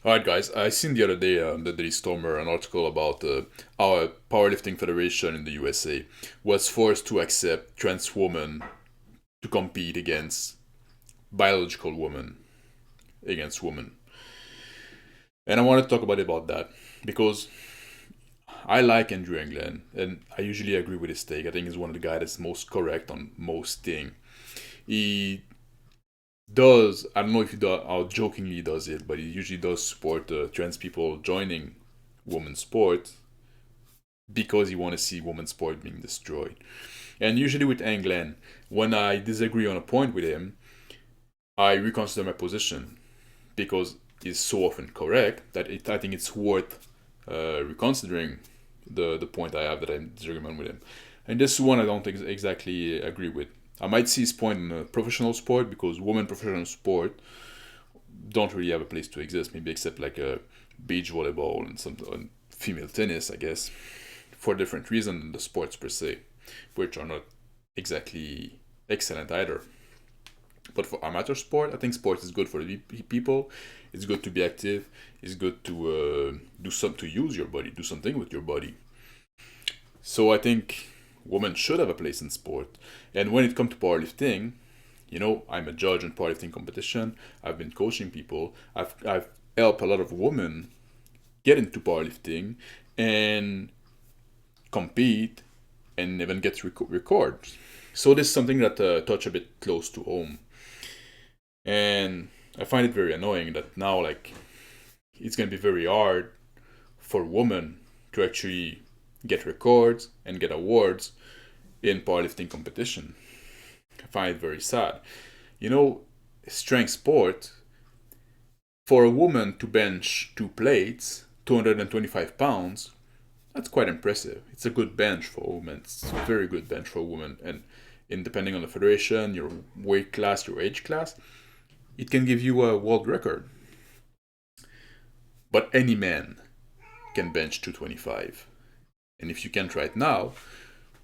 All right, guys. I seen the other day the Daily Stormer an article about how a powerlifting federation in the USA was forced to accept trans women to compete against biological women against women, and I want to talk about that because I like Andrew England, and I usually agree with his take. I think he's one of the guys that's most correct on most thing. He does. I don't know if he does how jokingly he does it, but he usually does support trans people joining women's sport because you want to see women's sport being destroyed. And usually with England, when I disagree on a point with him, I reconsider my position because he's so often correct that I think it's worth reconsidering the point I have that I'm disagreeing with him. And this one I don't exactly agree with. I might see his point in a professional sport because women professional sport don't really have a place to exist, maybe except like a beach volleyball and some female tennis, I guess, for different reasons than the sports per se, which are not exactly excellent either. But for amateur sport, I think sports is good for the people. It's good to be active. It's good to to use your body, do something with your body. So I think women should have a place in sport. And when it comes to powerlifting, I'm a judge in powerlifting competition. I've been coaching people. I've helped a lot of women get into powerlifting and compete and even get records. So this is something that touch a bit close to home, and I find it very annoying that now like it's gonna be very hard for women to actually get records and get awards in powerlifting competition. I find it very sad. You know, strength sport, for a woman to bench two plates, 225 pounds, that's quite impressive. It's a good bench for a woman. It's a very good bench for a woman. And depending on the federation, your weight class, your age class, it can give you a world record. But any man can bench 225. And if you can't right now,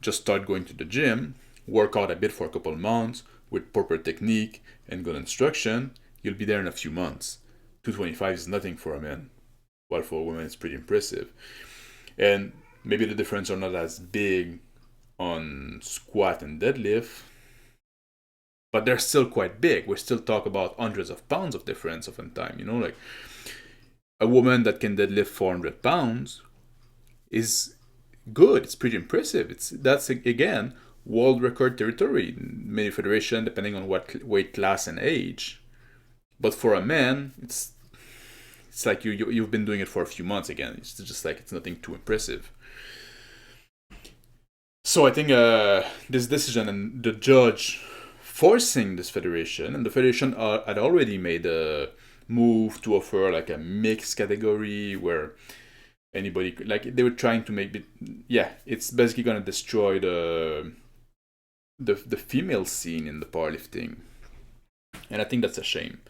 just start going to the gym, work out a bit for a couple of months with proper technique and good instruction. You'll be there in a few months. 225 is nothing for a man, while for a woman it's pretty impressive. And maybe the difference are not as big on squat and deadlift, but they're still quite big. We still talk about hundreds of pounds of difference of in time. Like a woman that can deadlift 400 pounds is good. It's pretty impressive. That's again world record territory in many federation, depending on what weight class and age. But for a man, it's like you've been doing it for a few months again. It's just like it's nothing too impressive. So I think this decision and the judge forcing this federation, and the federation had already made a move to offer like a mixed category where anybody like they were trying to make it. Yeah, it's basically gonna destroy the female scene in the powerlifting, and I think that's a shame.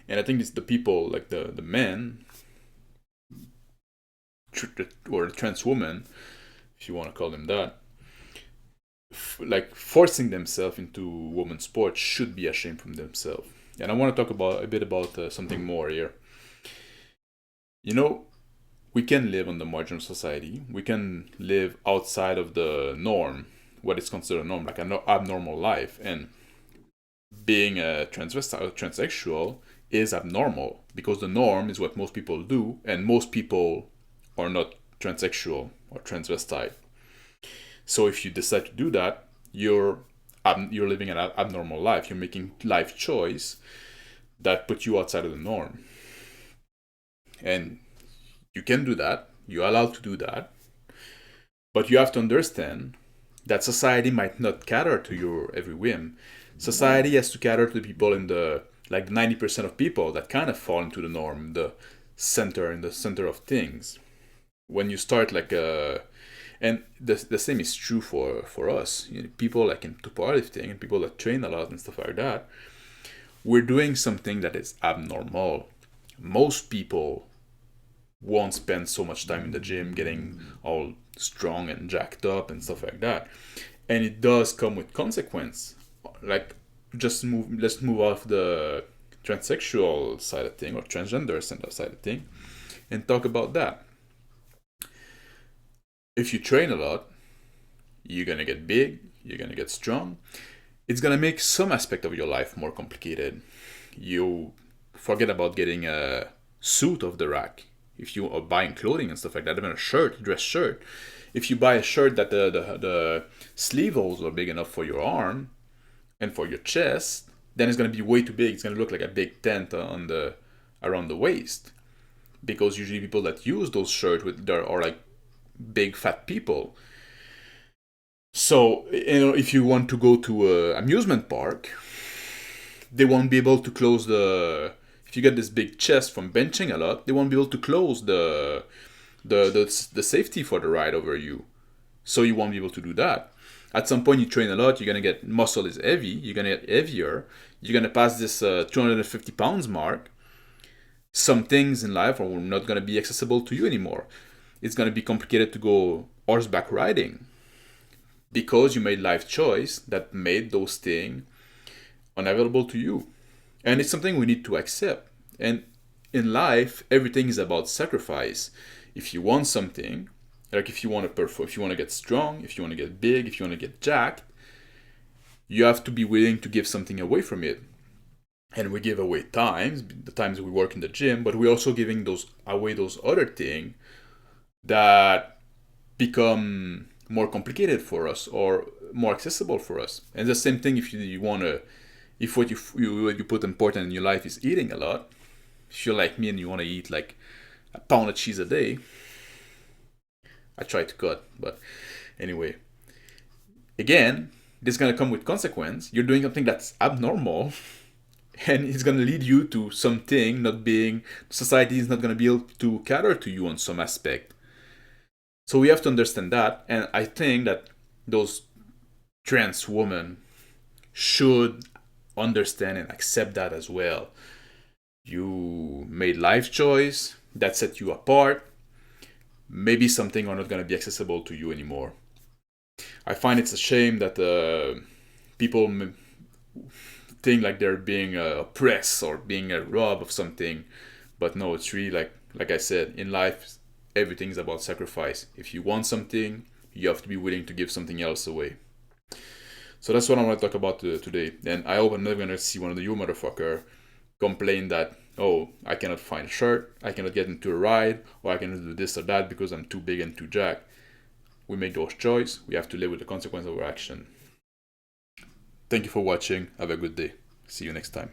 And I think it's the people like the men or the trans woman, if you want to call them that, like forcing themselves into women's sports should be ashamed from themselves. And I want to talk about a bit about something more here. You know, we can live on the margin of society. We can live outside of the norm, what is considered a norm, like an abnormal life. And being a transvestite or transsexual is abnormal because the norm is what most people do, and most people are not transsexual or transvestite. So if you decide to do that, you're living an abnormal life. You're making life choice that put you outside of the norm, and you can do that. You're allowed to do that, but you have to understand that society might not cater to your every whim. Society has to cater to the people in the like 90% of people that kind of fall into the norm, in the center of things. When you start like and the same is true for us. People like into powerlifting and people that train a lot and stuff like that. We're doing something that is abnormal. Most people won't spend so much time in the gym getting all strong and jacked up and stuff like that. And it does come with consequence. Like just move let's move off the transsexual side of thing or transgender side of thing and talk about that. If you train a lot, you're gonna get big, you're gonna get strong. It's gonna make some aspect of your life more complicated. You forget about getting a suit off the rack. If you are buying clothing and stuff like that, even a shirt, dress shirt. If you buy a shirt that the sleeve holes are big enough for your arm and for your chest, then it's gonna be way too big. It's gonna look like a big tent on the around the waist. Because usually people that use those shirts are like big fat people. So, if you want to go to an amusement park, they won't be able to close the. If you get this big chest from benching a lot, they won't be able to close the safety for the ride over you. So you won't be able to do that. At some point, you train a lot, you're gonna get muscle is heavy, you're gonna get heavier, you're gonna pass this 250 pounds mark. Some things in life are not gonna be accessible to you anymore. It's gonna be complicated to go horseback riding because you made life choice that made those things unavailable to you. And it's something we need to accept. And in life, everything is about sacrifice. If you want something, like if you want to perform, if you want to get strong, if you want to get big, if you want to get jacked, you have to be willing to give something away from it. And we give away times, the times we work in the gym, but we're also giving away those other things that become more complicated for us or more accessible for us. And the same thing if you want to, if what you put important in your life is eating a lot, if you're like me and you want to eat like a pound of cheese a day, I try to cut, but anyway. Again, this is going to come with consequence. You're doing something that's abnormal and it's going to lead you to something not being, society is not going to be able to cater to you on some aspect. So we have to understand that, and I think that those trans women should understand and accept that as well. You made life choice that set you apart. Maybe something are not going to be accessible to you anymore. I find it's a shame that people think like they're being oppressed or being robbed of something, but no, it's really like I said, in life everything's about sacrifice. If you want something, you have to be willing to give something else away. So that's what I want to talk about today. And I hope I'm never gonna see one of you motherfucker complain that, oh, I cannot find a shirt, I cannot get into a ride, or I cannot do this or that because I'm too big and too jacked. We make those choices. We have to live with the consequence of our action. Thank you for watching. Have a good day. See you next time.